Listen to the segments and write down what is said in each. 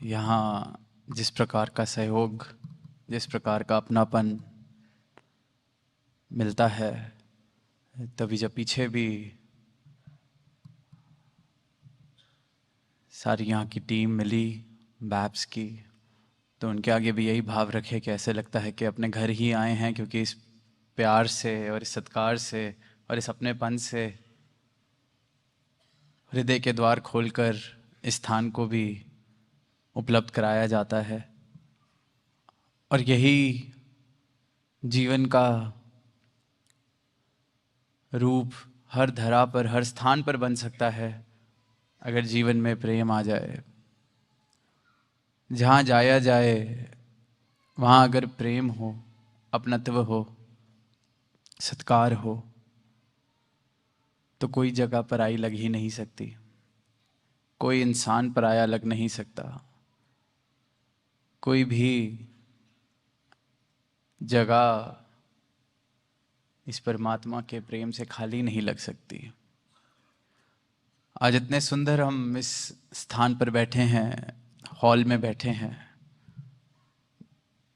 यहाँ जिस प्रकार का सहयोग, जिस प्रकार का अपनापन मिलता है, तभी जब पीछे भी सारी यहाँ की टीम मिली बैप्स की, तो उनके आगे भी यही भाव रखे कि ऐसे लगता है कि अपने घर ही आए हैं, क्योंकि इस प्यार से और इस सत्कार से और इस अपनेपन से हृदय के द्वार खोलकर इस स्थान को भी उपलब्ध कराया जाता है। और यही जीवन का रूप हर धरा पर, हर स्थान पर बन सकता है अगर जीवन में प्रेम आ जाए। जहाँ जाया जाए वहाँ अगर प्रेम हो, अपनत्व हो, सत्कार हो, तो कोई जगह पराई लग ही नहीं सकती, कोई इंसान पराया लग नहीं सकता, कोई भी जगह इस परमात्मा के प्रेम से खाली नहीं लग सकती। आज इतने सुंदर हम इस स्थान पर बैठे हैं, हॉल में बैठे हैं,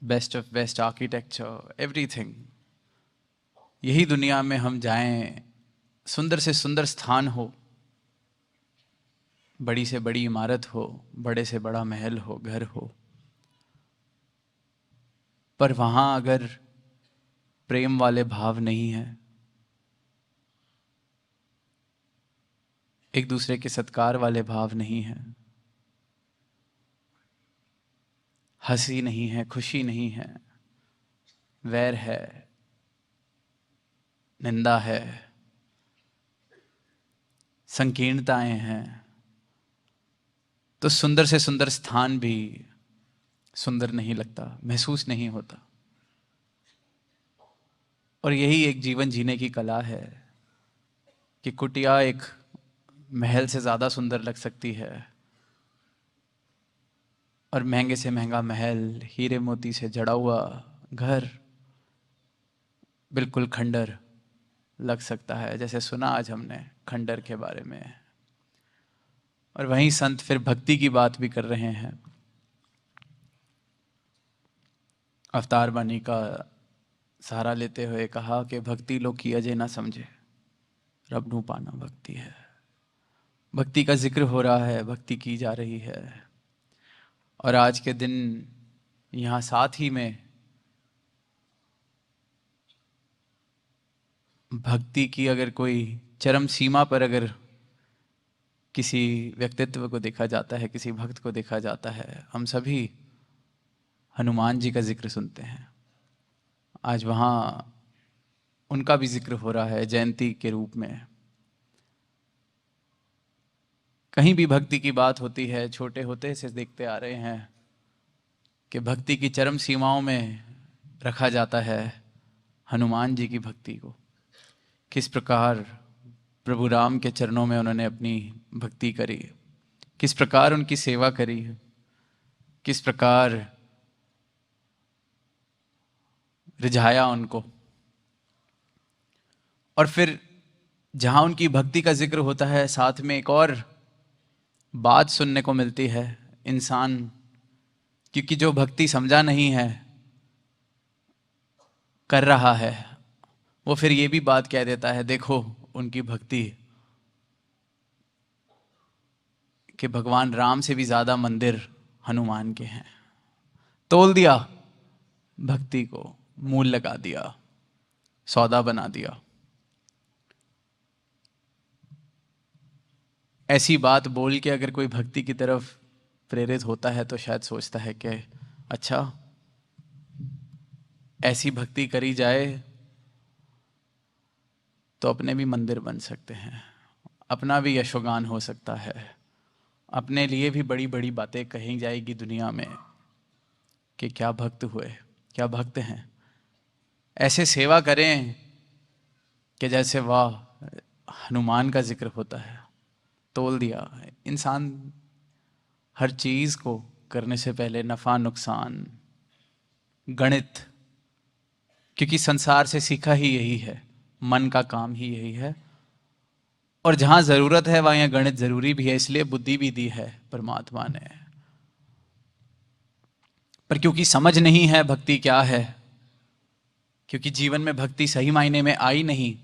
best of best architecture, everything. यही दुनिया में हम जाएं, सुंदर से सुंदर स्थान हो, बड़ी से बड़ी इमारत हो, बड़े से बड़ा महल हो, घर हो, पर वहाँ अगर प्रेम वाले भाव नहीं है, एक दूसरे के सत्कार वाले भाव नहीं है, हंसी नहीं है, खुशी नहीं है, वैर है, निंदा है, संकीर्णताएं हैं, तो सुंदर से सुंदर स्थान भी सुंदर नहीं लगता, महसूस नहीं होता। और यही एक जीवन जीने की कला है कि कुटिया एक महल से ज़्यादा सुंदर लग सकती है, और महंगे से महंगा महल, हीरे मोती से जड़ा हुआ घर बिल्कुल खंडर लग सकता है, जैसे सुना आज हमने खंडर के बारे में। और वहीं संत फिर भक्ति की बात भी कर रहे हैं। अवतार बानी का सहारा लेते हुए कहा कि भक्ति लोग की अजय ना समझे, रब नू पाना भक्ति है। भक्ति का जिक्र हो रहा है, भक्ति की जा रही है। और आज के दिन यहाँ साथ ही में भक्ति की अगर कोई चरम सीमा पर अगर किसी व्यक्तित्व को देखा जाता है, किसी भक्त को देखा जाता है, हम सभी हनुमान जी का जिक्र सुनते हैं। आज वहाँ उनका भी जिक्र हो रहा है जयंती के रूप में। कहीं भी भक्ति की बात होती है, छोटे होते से देखते आ रहे हैं कि भक्ति की चरम सीमाओं में रखा जाता है हनुमान जी की भक्ति को। किस प्रकार प्रभु राम के चरणों में उन्होंने अपनी भक्ति करी, किस प्रकार उनकी सेवा करी, किस प्रकार रिझाया उनको। और फिर जहाँ उनकी भक्ति का जिक्र होता है, साथ में एक और बात सुनने को मिलती है इंसान, क्योंकि जो भक्ति समझा नहीं है, कर रहा है, वो फिर ये भी बात कह देता है, देखो उनकी भक्ति कि भगवान राम से भी ज्यादा मंदिर हनुमान के हैं। तोल दिया भक्ति को, मूल लगा दिया, सौदा बना दिया। ऐसी बात बोल के अगर कोई भक्ति की तरफ प्रेरित होता है तो शायद सोचता है कि अच्छा, ऐसी भक्ति करी जाए तो अपने भी मंदिर बन सकते हैं, अपना भी यशोगान हो सकता है, अपने लिए भी बड़ी बड़ी बातें कही जाएगी दुनिया में कि क्या भक्त हुए, क्या भक्त हैं। ऐसे सेवा करें कि जैसे वाह हनुमान का जिक्र होता है, तोल दिया। इंसान हर चीज को करने से पहले नफा नुकसान, गणित, क्योंकि संसार से सीखा ही यही है, मन का काम ही यही है। और जहां जरूरत है वहां गणित जरूरी भी है, इसलिए बुद्धि भी दी है परमात्मा ने। पर क्योंकि समझ नहीं है भक्ति क्या है, क्योंकि जीवन में भक्ति सही मायने में आई नहीं,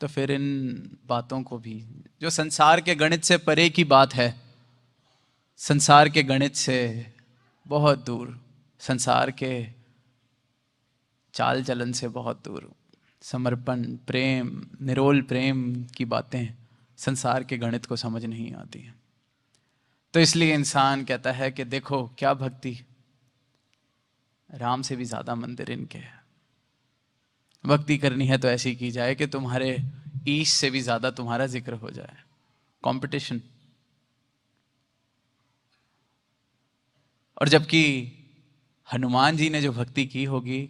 तो फिर इन बातों को भी, जो संसार के गणित से परे की बात है, संसार के गणित से बहुत दूर, संसार के चाल चलन से बहुत दूर, समर्पण, प्रेम, निरोल प्रेम की बातें संसार के गणित को समझ नहीं आती हैं। तो इसलिए इंसान कहता है कि देखो क्या भक्ति, राम से भी ज्यादा मंदिर इनके हैं। भक्ति करनी है तो ऐसी की जाए कि तुम्हारे ईश से भी ज्यादा तुम्हारा जिक्र हो जाए, कंपटीशन। और जबकि हनुमान जी ने जो भक्ति की होगी,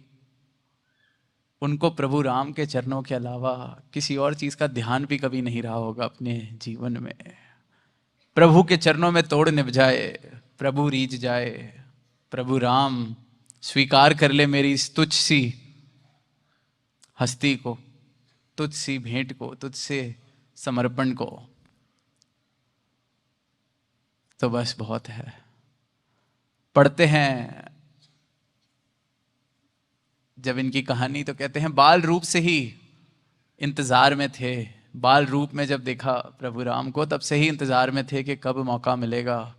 उनको प्रभु राम के चरणों के अलावा किसी और चीज का ध्यान भी कभी नहीं रहा होगा अपने जीवन में। प्रभु के चरणों में तोड़ निभ जाए, प्रभु रीझ जाए, प्रभु राम स्वीकार कर ले मेरी इस तुच्छ सी हस्ती को, तुझ सी भेंट को, तुझसे समर्पण को, तो बस बहुत है। पढ़ते हैं जब इनकी कहानी, तो कहते हैं बाल रूप से ही इंतजार में थे। बाल रूप में जब देखा प्रभु राम को, तब से ही इंतजार में थे कि कब मौका मिलेगा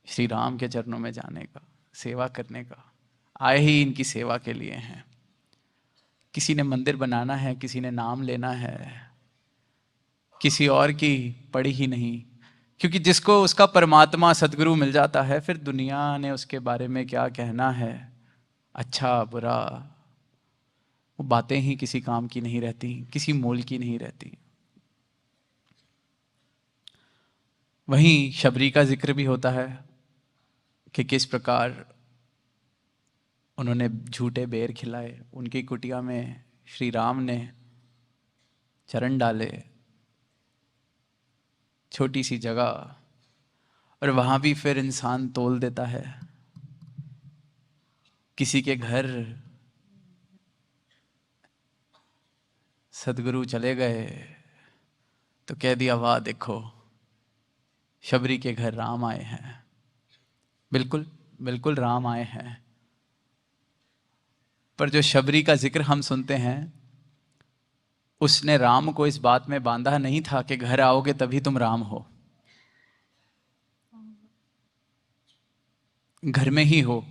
श्री राम के चरणों में जाने का, सेवा करने का। आए ही इनकी सेवा के लिए हैं। किसी ने मंदिर बनाना है, किसी ने नाम लेना है, किसी और की पड़ी ही नहीं। क्योंकि जिसको उसका परमात्मा सदगुरु मिल जाता है, फिर दुनिया ने उसके बारे में क्या कहना है, अच्छा बुरा, वो बातें ही किसी काम की नहीं रहती, किसी मोल की नहीं रहती। वहीं शबरी का जिक्र भी होता है कि किस प्रकार उन्होंने झूठे बेर खिलाए, उनकी कुटिया में श्री राम ने चरण डाले, छोटी सी जगह, और वहां भी फिर इंसान तोल देता है। किसी के घर सदगुरु चले गए तो कह दिया वाह देखो शबरी के घर राम आए हैं। बिल्कुल बिल्कुल राम आए हैं, पर जो शबरी का जिक्र हम सुनते हैं, उसने राम को इस बात में बांधा नहीं था कि घर आओगे तभी तुम राम हो, घर में ही हो,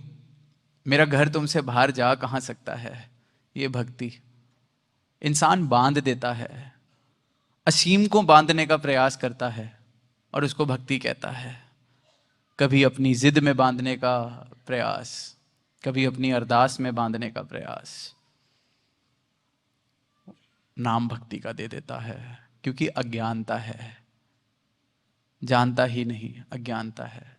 मेरा घर तुमसे बाहर जा कहां सकता है। ये भक्ति इंसान बांध देता है, असीम को बांधने का प्रयास करता है और उसको भक्ति कहता है। कभी अपनी जिद में बांधने का प्रयास, कभी अपनी अरदास में बांधने का प्रयास, नाम भक्ति का दे देता है। क्योंकि अज्ञानता है, जानता ही नहीं, अज्ञानता है।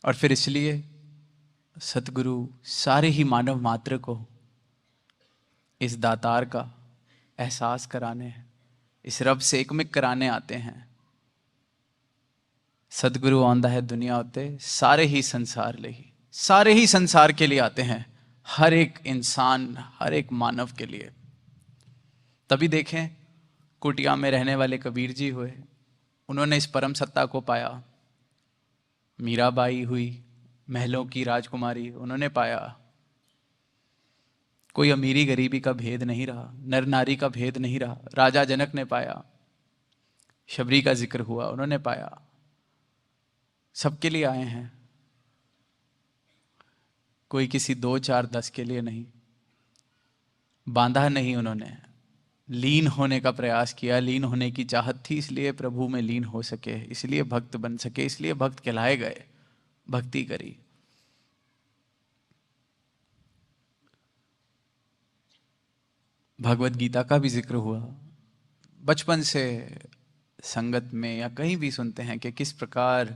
और फिर इसलिए सतगुरु सारे ही मानव मात्र को इस दातार का एहसास कराने, इस रब से एकमिक कराने आते हैं। सतगुरु आंदा है दुनिया उत्ते सारे ही संसार ले ही, सारे ही संसार के लिए आते हैं, हर एक इंसान, हर एक मानव के लिए। तभी देखें कुटिया में रहने वाले कबीर जी हुए, उन्होंने इस परम सत्ता को पाया। मीराबाई हुई महलों की राजकुमारी, उन्होंने पाया कोई अमीरी गरीबी का भेद नहीं रहा, नर नारी का भेद नहीं रहा। राजा जनक ने पाया, शबरी का जिक्र हुआ, उन्होंने पाया। सबके लिए आए हैं, कोई किसी 2 4 10 के लिए नहीं। बांधा नहीं, उन्होंने लीन होने का प्रयास किया, लीन होने की चाहत थी, इसलिए प्रभु में लीन हो सके, इसलिए भक्त बन सके, इसलिए भक्त कहलाए गए, भक्ति करी। भगवत गीता का भी जिक्र हुआ। बचपन से संगत में या कहीं भी सुनते हैं कि किस प्रकार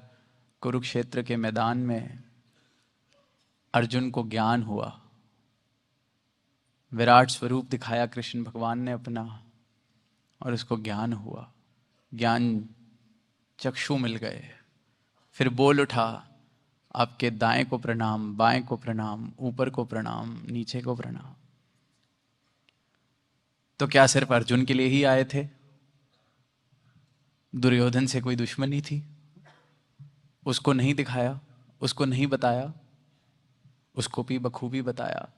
कुरुक्षेत्र के मैदान में अर्जुन को ज्ञान हुआ, विराट स्वरूप दिखाया कृष्ण भगवान ने अपना, और उसको ज्ञान हुआ, ज्ञान चक्षु मिल गए। फिर बोल उठा, आपके दाएं को प्रणाम, बाएं को प्रणाम, ऊपर को प्रणाम, नीचे को प्रणाम। तो क्या सिर्फ अर्जुन के लिए ही आए थे? दुर्योधन से कोई दुश्मनी थी? उसको नहीं दिखाया, उसको नहीं बताया, उसको भी बखूबी बताया।